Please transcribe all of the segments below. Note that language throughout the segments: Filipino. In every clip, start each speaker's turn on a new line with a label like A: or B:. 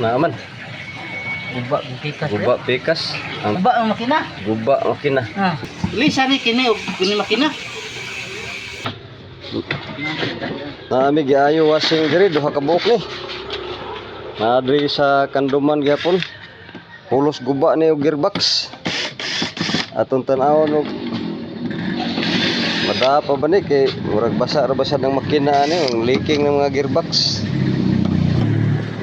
A: Naaman.
B: Guba pikas.
A: Guba pikas.
B: Guba ang makina.
A: Guba makina.
B: Ah. Lisa ni kini og kini makina.
A: Nami giayo washing diri duha ka buok ni. Nadri sa kanduman gyapon. Pulos guba ni og gearbox. Atong tan-awon og madapa ba ni kay murag basa ra basa ng makina ani, ang leaking ng mga gearbox.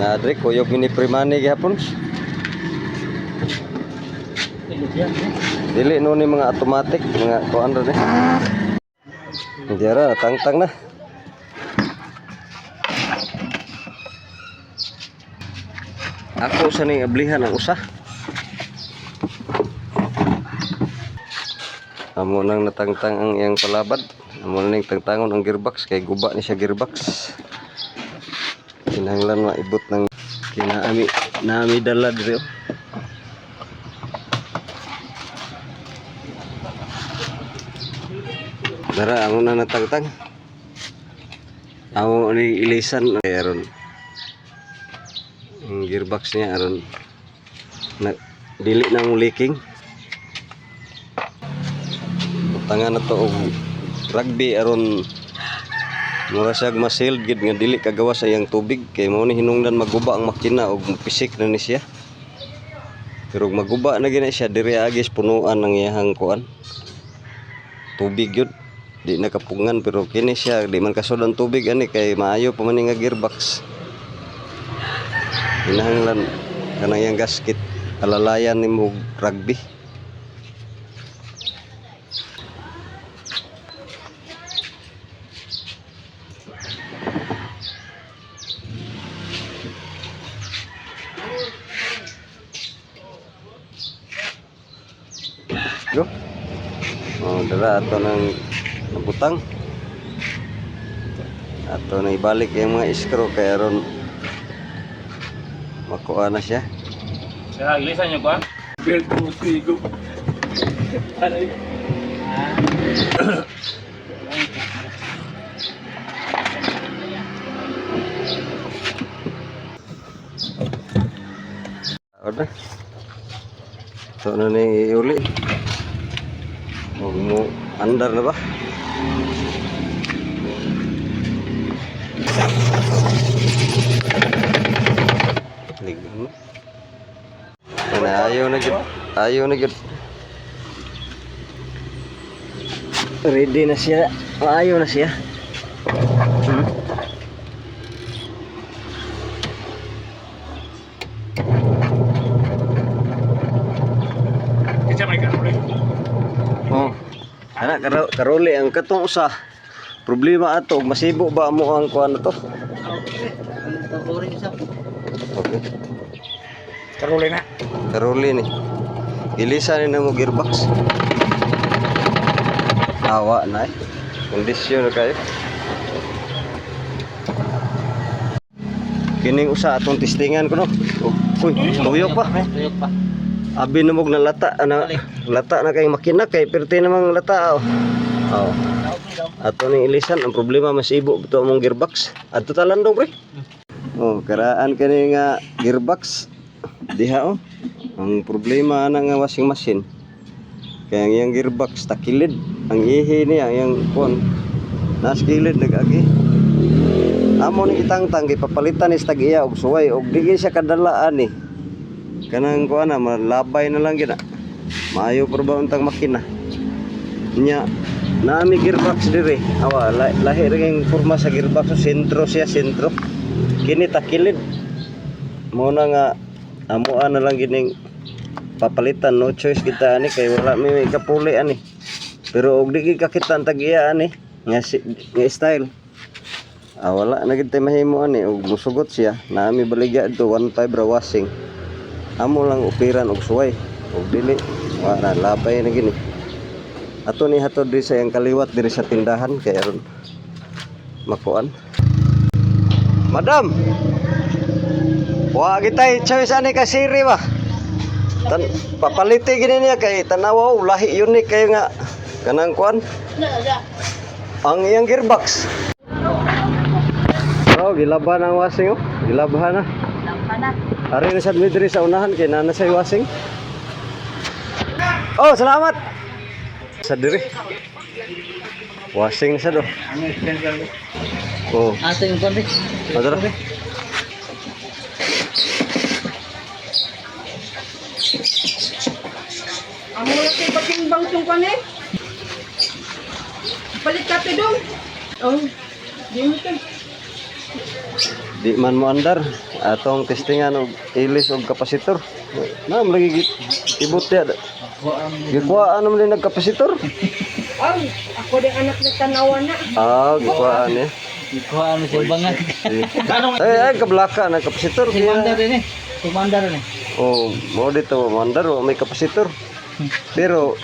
A: Nadri kuyog ni primani gyapon. Dili no ni mga automatic, mga kuan ra ni. Diara tang-tang na. Ako sa ning ablihan ang usa. Amo nang natangtang ang iyang palabad. Amo ning tangtangon ang gearbox kay guba ni siya gearbox. Kinahanglan maibot ng kinaami nami dala diri. Dara amo na natangtang. Amo ni ilisan aron. Ang gearbox niya aron na dili nang leaking. Tangan na to og rugby aron mura siya ma-sealed gid nga dili kagawa sa iyang tubig kay mao ni hinungdan maguba ang makina og pisik na ni siya. Pero maguba na gina siya diri agis punuan ng iyang kuan. Tubig yun. Di nakapungan pero kini siya di man kasud ang tubig ani kay maayo pa man nga gearbox. Hinahanglan kanang iyang gasket alalayan nimo rugby. Yo. Oh, dala ato nang butang. Ato na ibalik yung mga screw kay aron makuha na siya.
C: Kaya ilisan niyo ba? Belt mo sigo. Aray.
A: Ada. So na ni uli. Mo andar na ba? Ligno. Ayaw na gid. Ayaw na gid. Ready na siya. Ayaw na siya.
C: Kita may karuli.
A: Oh. Ana karoli ang katong usa. Problema ato masibo ba mo ang kuan to? Okay.
C: Karuli na.
A: Karoli ni. Ilisan ni mo gearbox. Awa na eh. Kondisyon na kayo. Kining usa atong testingan ko no. Uy, tuyok pa.
B: Tuyok pa.
A: Abi na mog nalata lata na kay makina kay perti namang lata. Oh. Ato ning ilisan ang problema masibo bito mong gearbox. Adto talandong pre. Oh, karaan kani nga gearbox diha oh. Ang problema na nga washing machine kaya ang iyang gearbox takilid ang ihi niya yang kon nas kilid nagagi. Amo ni itangtang gipapalitan is tag-iya og suway og dili siya kadalaan ni. Kanang kuan na malabay na lang gina. Maayo pa ba untang makina. Nya nami gearbox dire. Awa lahi ra yung forma sa gearbox sentro siya sentro. Kini takilid. Mo na nga amuan na lang gining papalitan no choice kita ani kay wala may kapuli ani. Pero og di kakita tag-iya ani nga style. Wala na gid tay mahimo ani og musugot siya. Nami baligya dito 1.5 ra washing. Amo lang upiran og suway og dili wala labay na gini. Ato ni hatod diri sa yang kaliwat diri sa tindahan kay aron makuan. Madam. Wa gitay choice ani ka siri ba? Papaliti gini niya kay tanawa lahi unique kay nga kanang kuan. Ang iyang gearbox. Oh, gilaban ang washing oh. Gilabahan na.
B: Mana?
A: Ari na sad mi diri sa unahan kay nana sa washing. Oh, salamat. Sa diri. Washing sa do. Oh,
B: Ato yung konti.
A: adara.
D: Amo na kay patimbang tong kani. Palit ka to dong. Oh. Di mo to.
A: Di man mo andar atong testingan og ilis og kapasitor. Na lagi ibot ya. Gikuhaan naman din nagkapasitor.
D: Ay, ako din anak na tanawan na.
A: Ah, gikuhaan eh.
B: Ikaw ano sa bangan.
A: Ay, kablaka na kapasitor.
B: Si Mandar rin eh. Si Mandar rin eh.
A: Oh, mo dito mandar o may kapasitor. Pero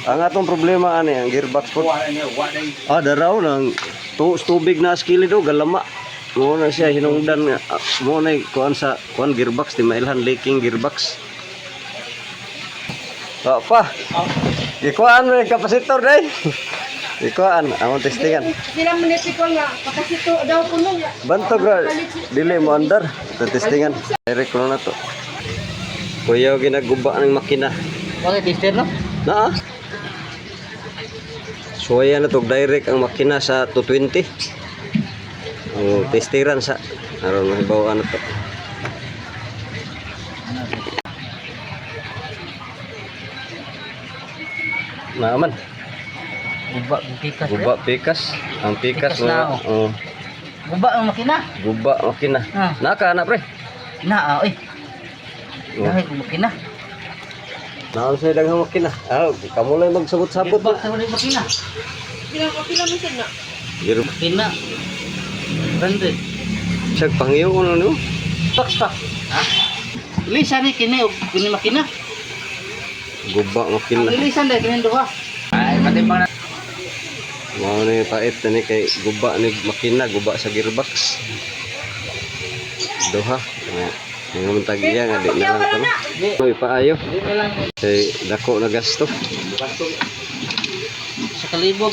A: ang atong problema ani ang gearbox po. Ah, daraw lang tubig na skili do galama. Mo na siya hinungdan nga mo na kuan sa kuan gearbox di mailhan leaking gearbox. Pa. Ikuan mo yung kapasitor day. Ikuan, among testingan.
D: Sila maniti ko nga pakasito daw kuno ya.
A: Bantog ra dili mo andar sa testingan. Direct ko na to. Kuya ginaguba ng makina.
B: Bakit tester no?
A: Na. So ayan na to direct ang makina sa 220. Oh, testiran sa aron mahibaw ano to. Naaman.
B: Guba ang pikas.
A: Guba pikas. Ang pikas
B: Pikas na,
A: na. Oh,
B: Guba ang makina.
A: guba makina.
B: Ah.
A: Naka na pre.
B: Na, oy.
A: Oh.
B: Dahil kung makina.
A: Naon sa daghang makina. Ah, kamo lang magsabot-sabot
B: Guba
A: ba.
B: sa mga makina.
D: Pila man sad na.
A: Giro
B: Makina. Branded.
A: siya pangiyo ko no.
B: Box pa. Ha? Ilisan ni kini og kini makina.
A: Guba makina.
B: Ilisan dahil kini duha. Ay, pati pa na.
A: Mao ni pait ni kay guba ni makina, guba sa gearbox. Duha. Mga mantagya nga di na lang kono. Oy paayo.
B: Di na lang
A: Kay dako na gasto.
B: sa kalibog.